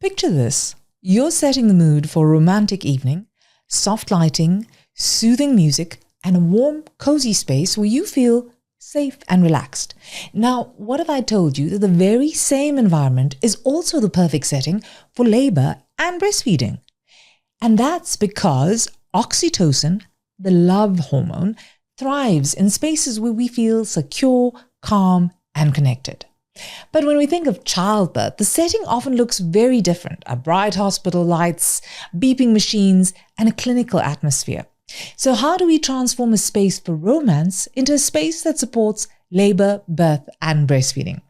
Picture this. You're setting the mood for a romantic evening, soft lighting, soothing music, and a warm, cozy space where you feel safe and relaxed. Now, what if I told you that the very same environment is also the perfect setting for labor and breastfeeding? And that's because oxytocin, the love hormone, thrives in spaces where we feel secure, calm, and connected. But when we think of childbirth, the setting often looks very different. A bright hospital lights, beeping machines, and a clinical atmosphere. So how do we transform a space for romance into a space that supports labor, birth, and breastfeeding?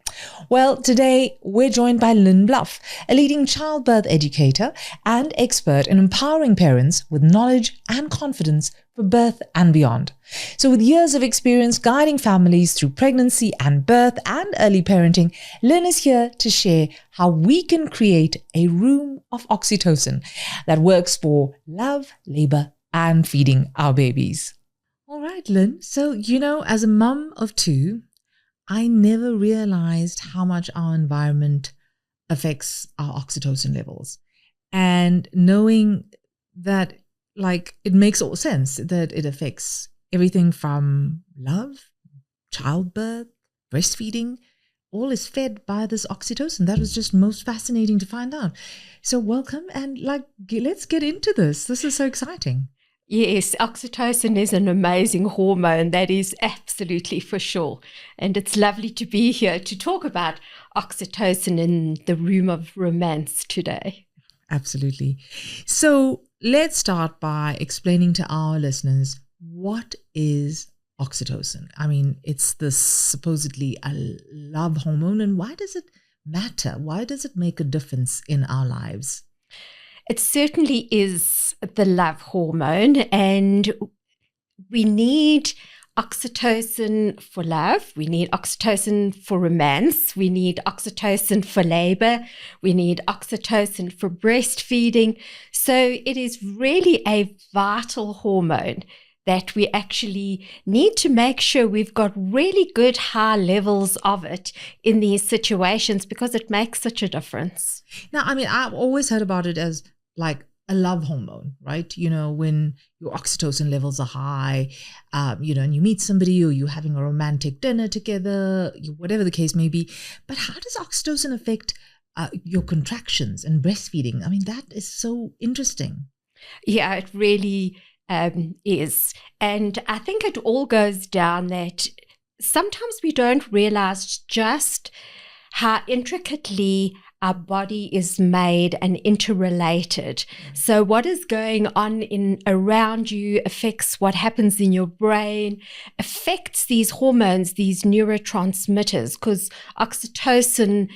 Well, today we're joined by Lynne Bluff, a leading childbirth educator and expert in empowering parents with knowledge and confidence for birth and beyond. So with years of experience guiding families through pregnancy and birth and early parenting, Lynne is here to share how we can create a room of oxytocin that works for love, labor, and feeding our babies. All right, Lynne. So, as a mum of two, I never realized how much our environment affects our oxytocin levels. And knowing that, it makes all sense that it affects everything from love, childbirth, breastfeeding, all is fed by this oxytocin. That was just most fascinating to find out. So welcome and let's get into this. This is so exciting. Yes, oxytocin is an amazing hormone, that is absolutely for sure. And it's lovely to be here to talk about oxytocin in the room of romance today. Absolutely. So let's start by explaining to our listeners, what is oxytocin? I mean, it's this supposedly a love hormone, and why does it matter? Why does it make a difference in our lives? It certainly is the love hormone, and we need oxytocin for love, we need oxytocin for romance, we need oxytocin for labor, we need oxytocin for breastfeeding. So it is really a vital hormone that we actually need to make sure we've got really good high levels of it in these situations, because it makes such a difference. Now, I mean, I've always heard about it as like a love hormone, right? When your oxytocin levels are high, and you meet somebody or you're having a romantic dinner together, whatever the case may be. But how does oxytocin affect your contractions and breastfeeding? I mean, that is so interesting. Yeah, it really is. And I think it all goes down that sometimes we don't realize just how intricately our body is made and interrelated. So what is going on around you affects what happens in your brain, affects these hormones, these neurotransmitters, because oxytocin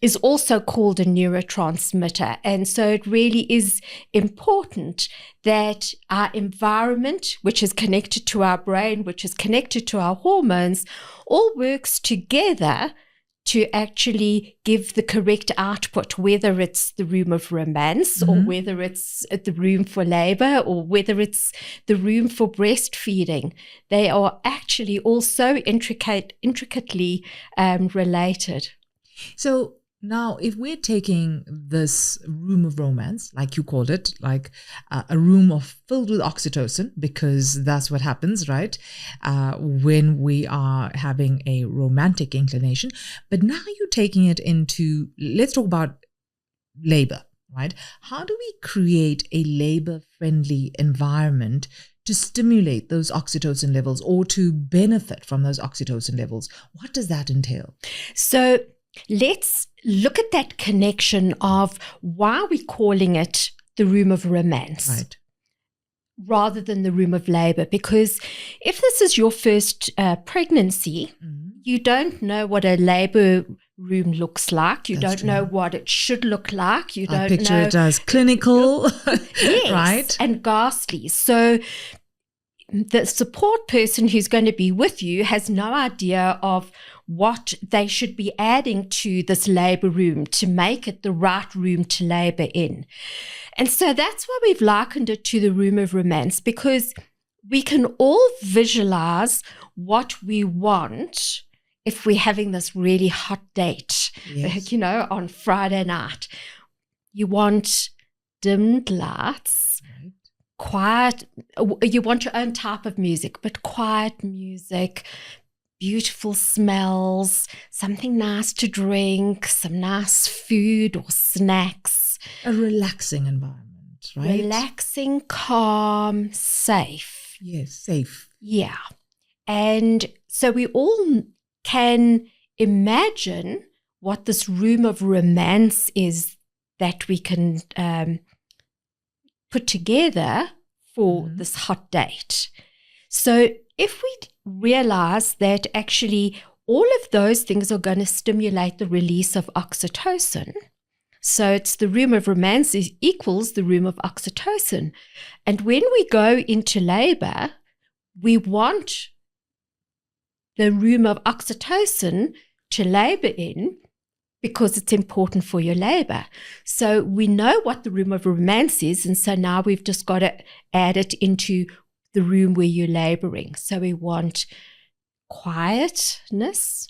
is also called a neurotransmitter. And so it really is important that our environment, which is connected to our brain, which is connected to our hormones, all works together to actually give the correct output, whether it's the room of romance or whether it's the room for labor or whether it's the room for breastfeeding. They are actually also intricately related. So now, if we're taking this room of romance, like you called it, like a room filled with oxytocin, because that's what happens, right? When we are having a romantic inclination. But now you're taking it into, let's talk about labor, right? How do we create a labor-friendly environment to stimulate those oxytocin levels or to benefit from those oxytocin levels? What does that entail? So let's look at that connection of why we're calling it the room of romance, right, rather than the room of labor. Because if this is your first pregnancy, you don't know what a labor room looks like. You don't know what it should look like. You don't picture know it as clinical, yes, right? And ghastly. So the support person who's going to be with you has no idea of what they should be adding to this labor room to make it the right room to labor in. And so that's why we've likened it to the room of romance, because we can all visualize what we want if we're having this really hot date, Yes. on Friday night, you want dimmed lights, Right. quiet. You want your own type of music, but quiet music, beautiful smells, something nice to drink, some nice food or snacks. A relaxing environment, right? Relaxing, calm, safe. Yes, safe. Yeah. And so we all can imagine what this room of romance is that we can put together for this hot date. So if we realize that actually all of those things are going to stimulate the release of oxytocin, so it's the room of romance equals the room of oxytocin. And when we go into labor, we want the room of oxytocin to labor in because it's important for your labor. So we know what the room of romance is, and so now we've just got to add it into the room where you're laboring. So we want quietness,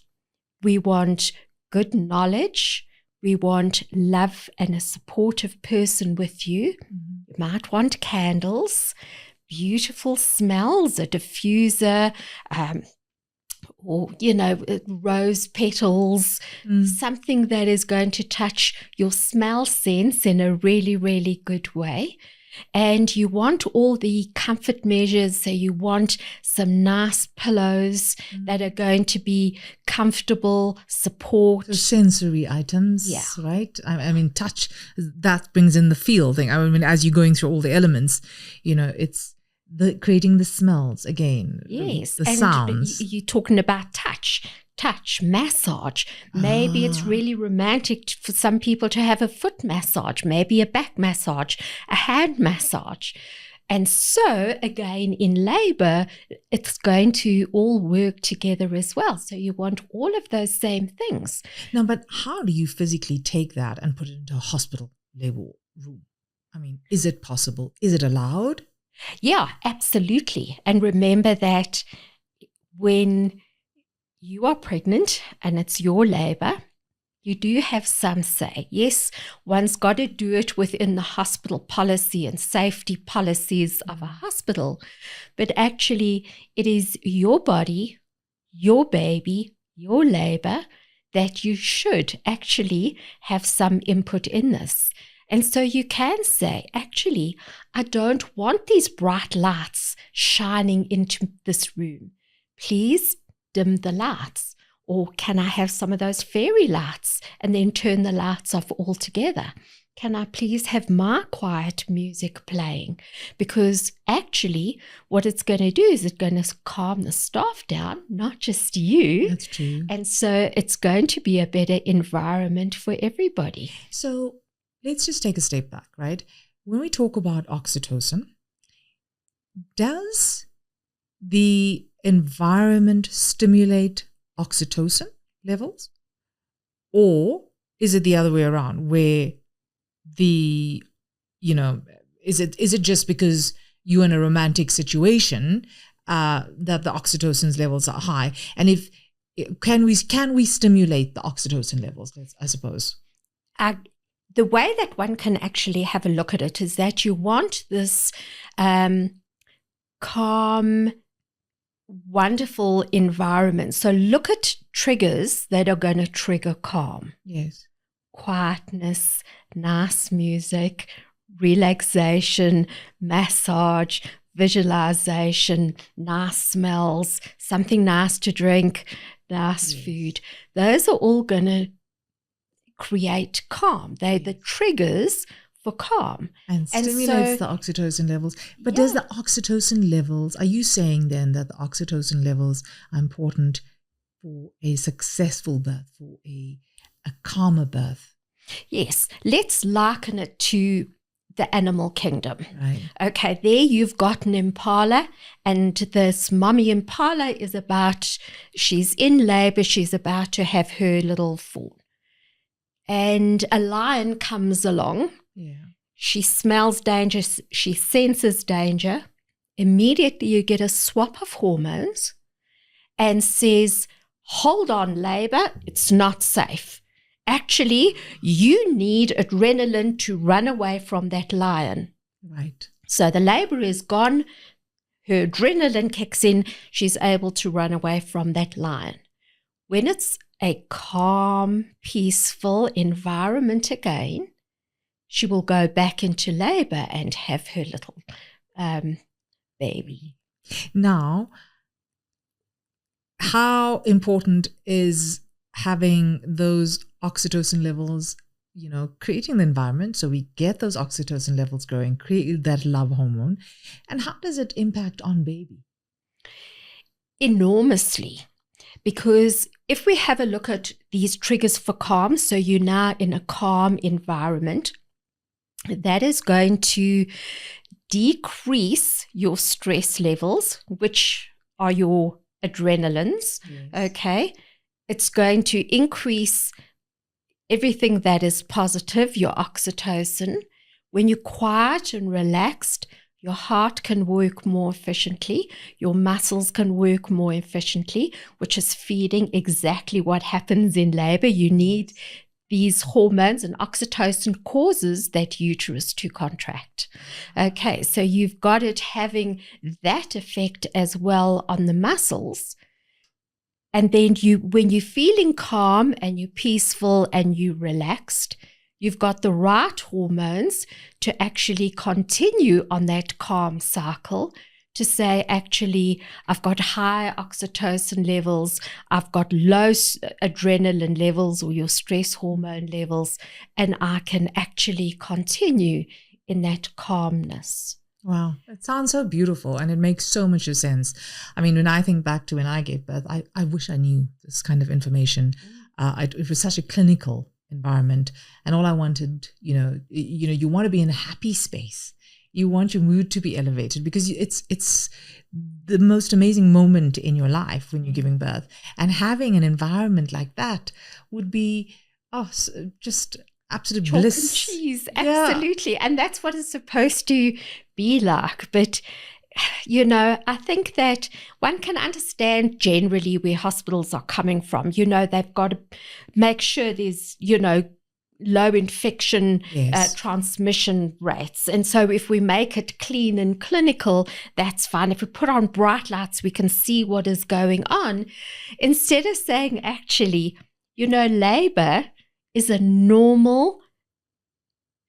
we want good knowledge, we want love and a supportive person with you. You might want candles, beautiful smells, a diffuser, or, rose petals, something that is going to touch your smell sense in a really, really good way. And you want all the comfort measures. So you want some nice pillows that are going to be comfortable, support. So sensory items, right? I mean, touch, that brings in the feel thing. I mean, as you're going through all the elements, it's creating the smells again. Yes. The and sounds. You're talking about touch, massage. Maybe it's really romantic for some people to have a foot massage, maybe a back massage, a hand massage. And so again, in labor, it's going to all work together as well. So you want all of those same things. Now, but how do you physically take that and put it into a hospital labor room? I mean, is it possible? Is it allowed? Yeah, absolutely. And remember that when you are pregnant and it's your labor, you do have some say. Yes, one's got to do it within the hospital policy and safety policies of a hospital, but actually it is your body, your baby, your labor that you should actually have some input in this. And so you can say, actually, I don't want these bright lights shining into this room. Please dim the lights. Or can I have some of those fairy lights and then turn the lights off altogether? Can I please have my quiet music playing? Because actually what it's going to do is it's going to calm the staff down, not just you. That's true. And so it's going to be a better environment for everybody. So let's just take a step back, right? When we talk about oxytocin, does the environment stimulate oxytocin levels? Or is it the other way around where is it just because you're in a romantic situation that the oxytocin levels are high? And can we stimulate the oxytocin levels, I suppose? The way that one can actually have a look at it is that you want this calm, wonderful environment. So look at triggers that are going to trigger calm. Yes. Quietness, nice music, relaxation, massage, visualization, nice smells, something nice to drink, nice food. Those are all going to create calm. They're the triggers for calm. And stimulates the oxytocin levels. But does the oxytocin levels, are you saying then that the oxytocin levels are important for a successful birth, for a calmer birth? Yes. Let's liken it to the animal kingdom. Right. Okay, there you've got an impala, and this mommy impala she's in labor, she's about to have her little fawn. And a lion comes along. Yeah. She smells danger. She senses danger. Immediately you get a swap of hormones and says, hold on, labor, it's not safe. Actually, you need adrenaline to run away from that lion. Right. So the labor is gone, her adrenaline kicks in, she's able to run away from that lion. When it's a calm, peaceful environment again, she will go back into labor and have her little baby. Now, how important is having those oxytocin levels, creating the environment so we get those oxytocin levels growing, create that love hormone, and how does it impact on baby? Enormously. Because if we have a look at these triggers for calm, so you're now in a calm environment, that is going to decrease your stress levels, which are your adrenalines. Yes. Okay. It's going to increase everything that is positive, your oxytocin. When you're quiet and relaxed, your heart can work more efficiently, your muscles can work more efficiently, which is feeding exactly what happens in labor. You need these hormones, and oxytocin causes that uterus to contract. Okay, so you've got it having that effect as well on the muscles. And then when you're feeling calm and you're peaceful and you're relaxed, you've got the right hormones to actually continue on that calm cycle, to say, actually, I've got high oxytocin levels, I've got low adrenaline levels or your stress hormone levels, and I can actually continue in that calmness. Wow, it sounds so beautiful, and it makes so much sense. I mean, when I think back to when I gave birth, I wish I knew this kind of information. It was such a clinical environment, and all I wanted, you want to be in a happy space. You want your mood to be elevated because it's the most amazing moment in your life when you're giving birth, and having an environment like that would be just absolute chalk bliss. And cheese, absolutely, yeah. And that's what it's supposed to be like. But I think that one can understand generally where hospitals are coming from. They've got to make sure there's low infection transmission rates. And so if we make it clean and clinical, that's fine. If we put on bright lights, we can see what is going on. Instead of saying, actually, labor is a normal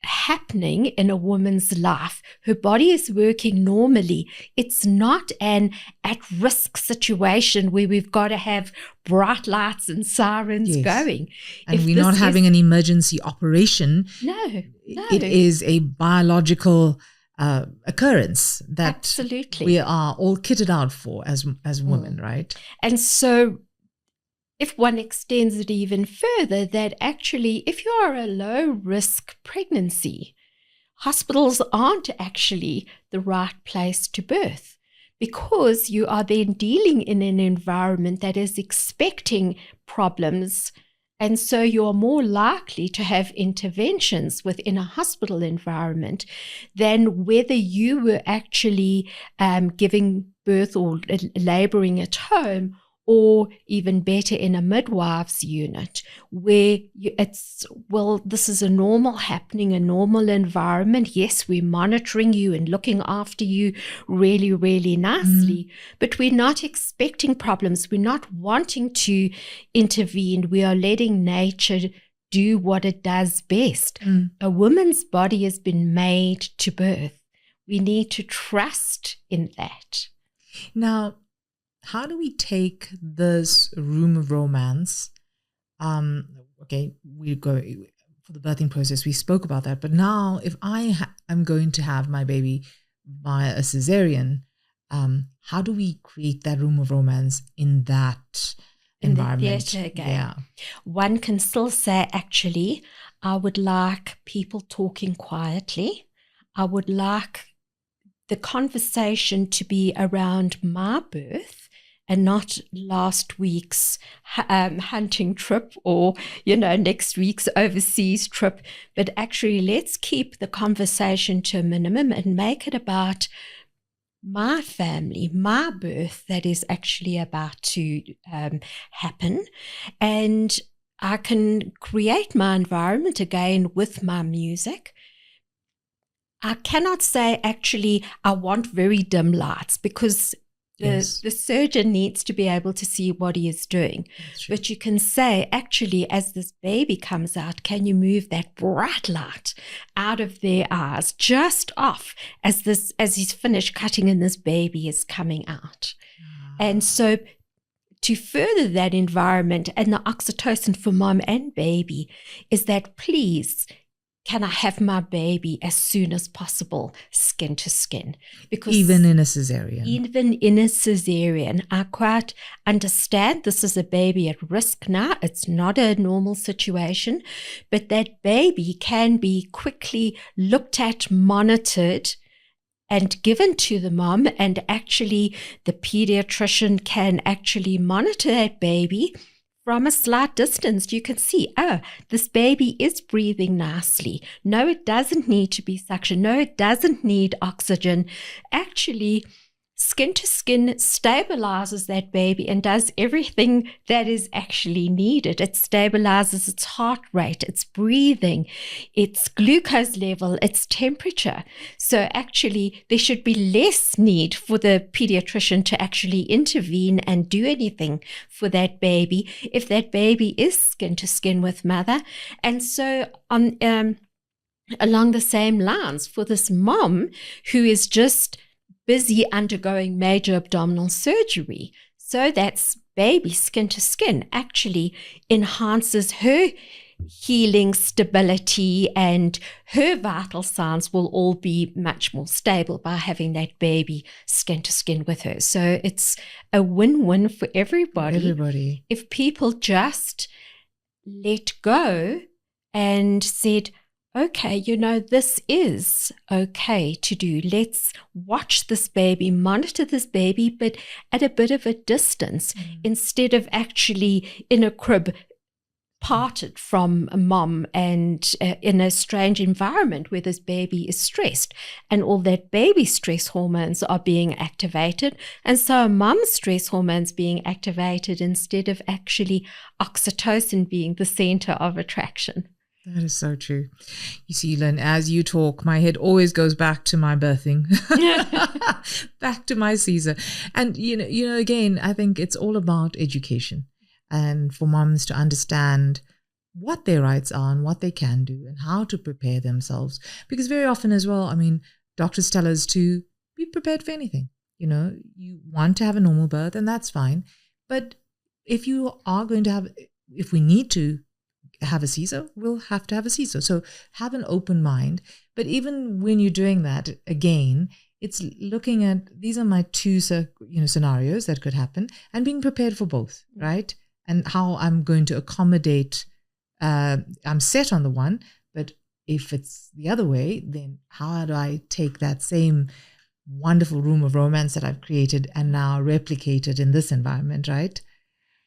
happening in a woman's life. Her body is working normally. It's not an at-risk situation where we've got to have bright lights and sirens going. And we're not having an emergency operation. No. It is a biological occurrence that absolutely we are all kitted out for as women, right? And so if one extends it even further, that actually, if you are a low-risk pregnancy, hospitals aren't actually the right place to birth, because you are then dealing in an environment that is expecting problems, and so you're more likely to have interventions within a hospital environment than whether you were actually giving birth or laboring at home, or even better in a midwife's unit where this is a normal happening, a normal environment. Yes, we're monitoring you and looking after you really, really nicely, but we're not expecting problems. We're not wanting to intervene. We are letting nature do what it does best. A woman's body has been made to birth. We need to trust in that. Now, how do we take this room of romance? We go for the birthing process. We spoke about that. But now if I am going to have my baby via a caesarean, how do we create that room of romance in that environment? The theatre again. Yeah. One can still say, actually, I would like people talking quietly. I would like the conversation to be around my birth, and not last week's hunting trip or, next week's overseas trip. But actually, let's keep the conversation to a minimum and make it about my family, my birth that is actually about to happen. And I can create my environment again with my music. I cannot say actually I want very dim lights, because the surgeon needs to be able to see what he is doing. But you can say, actually, as this baby comes out, can you move that bright light out of their eyes, just off as he's finished cutting and this baby is coming out. And so to further that environment and the oxytocin for mom and baby is that, please, can I have my baby as soon as possible, skin to skin? Because even in a cesarean. Even in a cesarean, I quite understand this is a baby at risk now. It's not a normal situation, but that baby can be quickly looked at, monitored, and given to the mom. And actually, the pediatrician can actually monitor that baby from a slight distance. You can see, oh, this baby is breathing nicely. No, it doesn't need to be suction. No, it doesn't need oxygen. Actually, skin to skin stabilizes that baby and does everything that is actually needed. It stabilizes its heart rate, its breathing, its glucose level, its temperature. So actually, there should be less need for the pediatrician to actually intervene and do anything for that baby if that baby is skin to skin with mother. And so along the same lines, for this mom who is just busy undergoing major abdominal surgery, so that's baby skin to skin actually enhances her healing stability, and her vital signs will all be much more stable by having that baby skin to skin with her. So it's a win-win for everybody. If people just let go and said, okay, this is okay to do. Let's watch this baby, monitor this baby, but at a bit of a distance, instead of actually in a crib, parted from a mom and in a strange environment where this baby is stressed, and all that baby stress hormones are being activated. And so mom's stress hormones being activated instead of actually oxytocin being the center of attraction. That is so true. You see, Lynne, as you talk, my head always goes back to my birthing, back to my Caesar. And, again, I think it's all about education, and for moms to understand what their rights are and what they can do and how to prepare themselves. Because very often as well, doctors tell us to be prepared for anything. You want to have a normal birth, and that's fine. But if we need to have a Caesar, we'll have to have a Caesar. So have an open mind. But even when you're doing that, again, it's looking at, these are my two scenarios that could happen, and being prepared for both, right? And how I'm going to accommodate, I'm set on the one, but if it's the other way, then how do I take that same wonderful room of romance that I've created and now replicate it in this environment, right?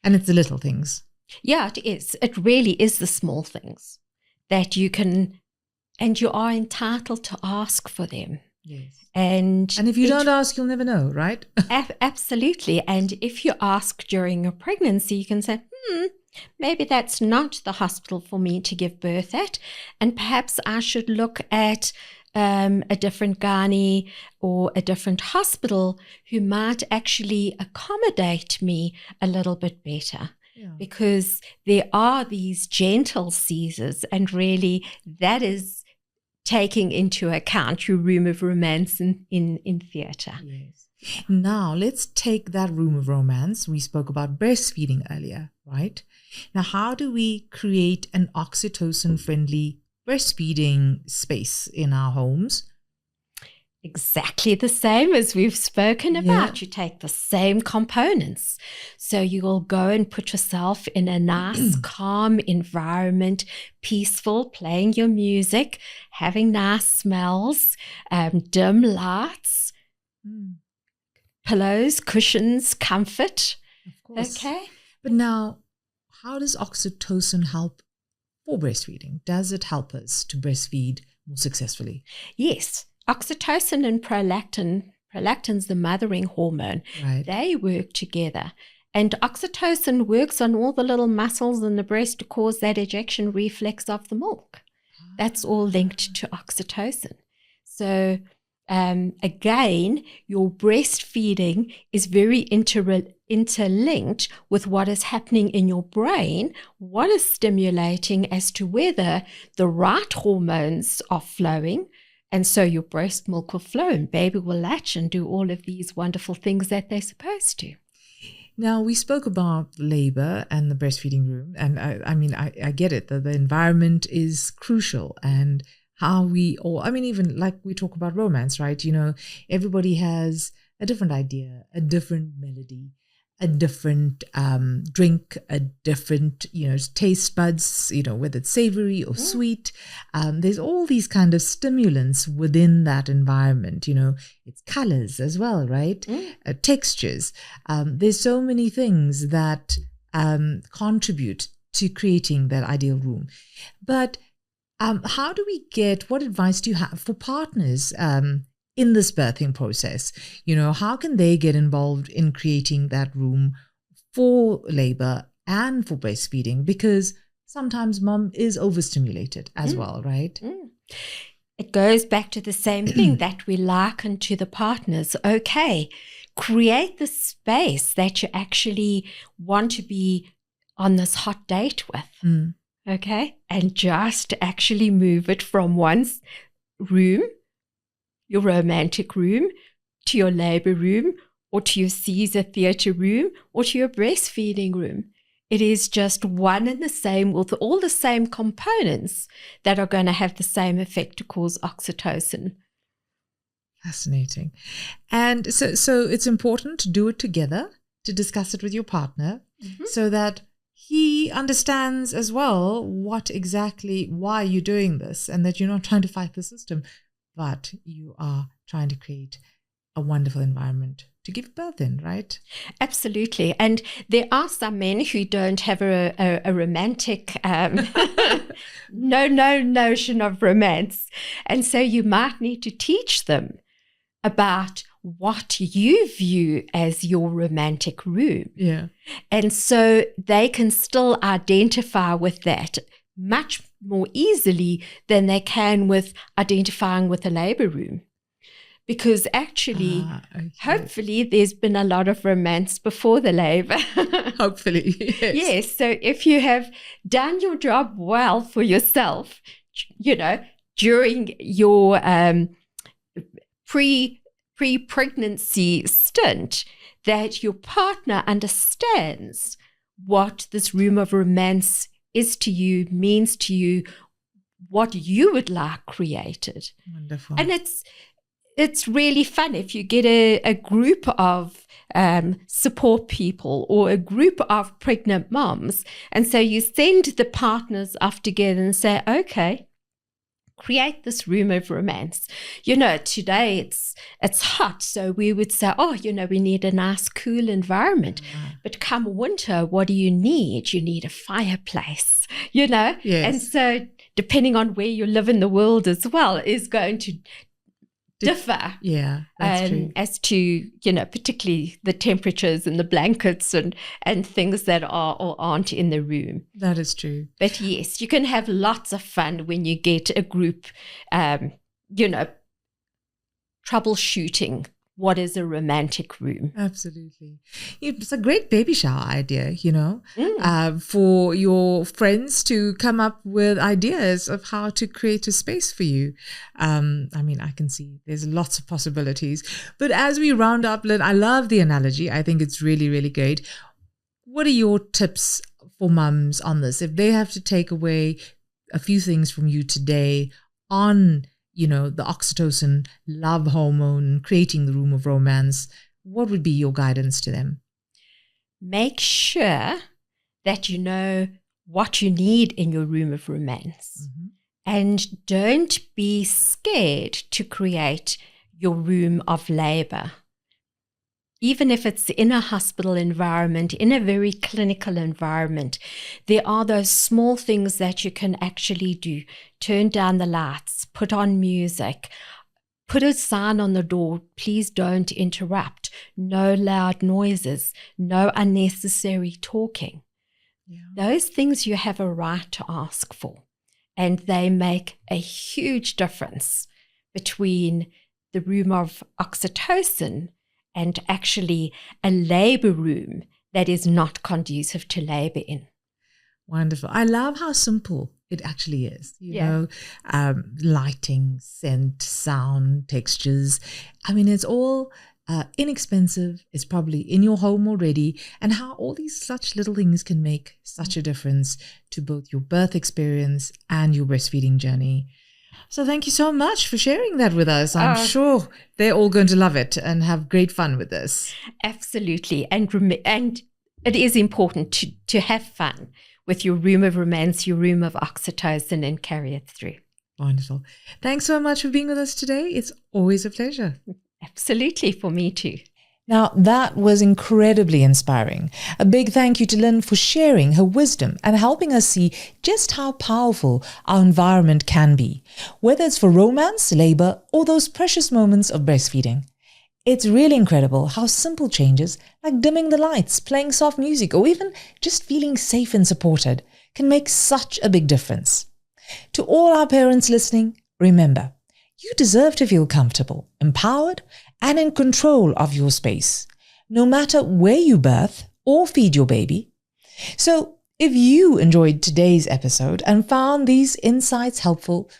And it's the little things. Yeah, it is. It really is the small things that you can, and you are entitled to ask for them. Yes. And if you don't ask, you'll never know, right? Absolutely. And if you ask during a pregnancy, you can say, maybe that's not the hospital for me to give birth at, and perhaps I should look at a different gynae or a different hospital who might actually accommodate me a little bit better. Yeah. Because there are these gentle Caesars, and really that is taking into account your room of romance in theatre. Yes. Now let's take that room of romance. We spoke about breastfeeding earlier, right? Now, how do we create an oxytocin-friendly breastfeeding space in our homes? Exactly the same as we've spoken about. You take the same components. So you will go and put yourself in a nice, calm environment, peaceful, playing your music, having nice smells, dim lights, pillows, cushions, comfort. Of course. Okay. But now, how does oxytocin help for breastfeeding? Does it help us to breastfeed more successfully? Yes. Oxytocin and prolactin prolactin's the mothering hormone. Right. They work together. And oxytocin works on all the little muscles in the breast to cause that ejection reflex of the milk. That's all linked to oxytocin. So again, your breastfeeding is very interlinked with what is happening in your brain, what is stimulating as to whether the right hormones are flowing. And so your breast milk will flow and baby will latch and do all of these wonderful things that they're supposed to. Now, we spoke about labor and the breastfeeding room. And I get it, that the environment is crucial, and how we all, even like we talk about romance, right? Everybody has a different idea, a different melody, a different drink, a different, taste buds, whether it's savory or sweet. There's all these kind of stimulants within that environment, it's colors as well, right? Textures. There's so many things that contribute to creating that ideal room. But how do we what advice do you have for partners in this birthing process? How can they get involved in creating that room for labor and for breastfeeding? Because sometimes mom is overstimulated as well, right? It goes back to the same thing that we liken to the partners. Okay, create the space that you actually want to be on this hot date with. Okay, and just actually move it from one room, your romantic room, to your labor room, or to your Caesar theatre room, or to your breastfeeding room. It is just one and the same, with all the same components that are going to have the same effect to cause oxytocin. Fascinating. And so it's important to do it together, to discuss it with your partner, so that he understands as well why you're doing this, and that you're not trying to fight the system, but you are trying to create a wonderful environment to give birth in, right? Absolutely. And there are some men who don't have a romantic, no notion of romance. And so you might need to teach them about what you view as your romantic room. Yeah. And so they can still identify with that much more easily than they can with identifying with a labor room. Because actually, hopefully, there's been a lot of romance before the labor. Hopefully, yes. Yes, so if you have done your job well for yourself, during your pre-pregnancy stint, that your partner understands what this room of romance is to you, means to you, what you would like created. Wonderful. And it's really fun if you get a group of support people or a group of pregnant moms. And so you send the partners off together and say, okay, create this room of romance. Today it's hot, so we would say, we need a nice cool environment. But come winter, what do you need? You need a fireplace, Yes. And so depending on where you live in the world as well is going to differ. Yeah, that's true. As to, particularly the temperatures and the blankets and things that are or aren't in the room. That is true. But yes, you can have lots of fun when you get a group, troubleshooting what is a romantic room. Absolutely. It's a great baby shower idea, for your friends to come up with ideas of how to create a space for you. I can see there's lots of possibilities. But as we round up, Lynne, I love the analogy. I think it's really, really great. What are your tips for mums on this? If they have to take away a few things from you today on the oxytocin, love hormone, creating the room of romance, what would be your guidance to them? Make sure that you know what you need in your room of romance. And don't be scared to create your room of labor. Even if it's in a hospital environment, in a very clinical environment, there are those small things that you can actually do. Turn down the lights, put on music, put a sign on the door, please don't interrupt, no loud noises, no unnecessary talking. Yeah. Those things you have a right to ask for, and they make a huge difference between the room of oxytocin and actually a labor room that is not conducive to labor in. Wonderful. I love how simple it actually is. You know, lighting, scent, sound, textures. I mean, it's all inexpensive. It's probably in your home already. And how all these such little things can make such a difference to both your birth experience and your breastfeeding journey. So thank you so much for sharing that with us. I'm sure they're all going to love it and have great fun with this. Absolutely. And it is important to have fun with your room of romance, your room of oxytocin, and carry it through. Wonderful. Thanks so much for being with us today. It's always a pleasure. Absolutely, for me too. Now, that was incredibly inspiring. A big thank you to Lynne for sharing her wisdom and helping us see just how powerful our environment can be, whether it's for romance, labor, or those precious moments of breastfeeding. It's really incredible how simple changes like dimming the lights, playing soft music, or even just feeling safe and supported can make such a big difference. To all our parents listening, remember, you deserve to feel comfortable, empowered, and in control of your space, no matter where you birth or feed your baby. So if you enjoyed today's episode and found these insights helpful,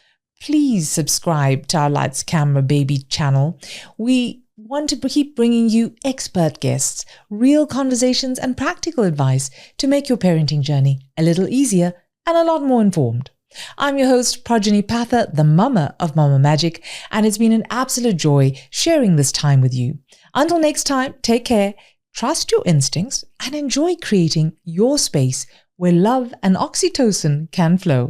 please subscribe to our Lights Camera Baby channel. We want to keep bringing you expert guests, real conversations, and practical advice to make your parenting journey a little easier and a lot more informed. I'm your host, Progeny Patha, the mama of Mama Magic, and it's been an absolute joy sharing this time with you. Until next time, take care, trust your instincts, and enjoy creating your space where love and oxytocin can flow.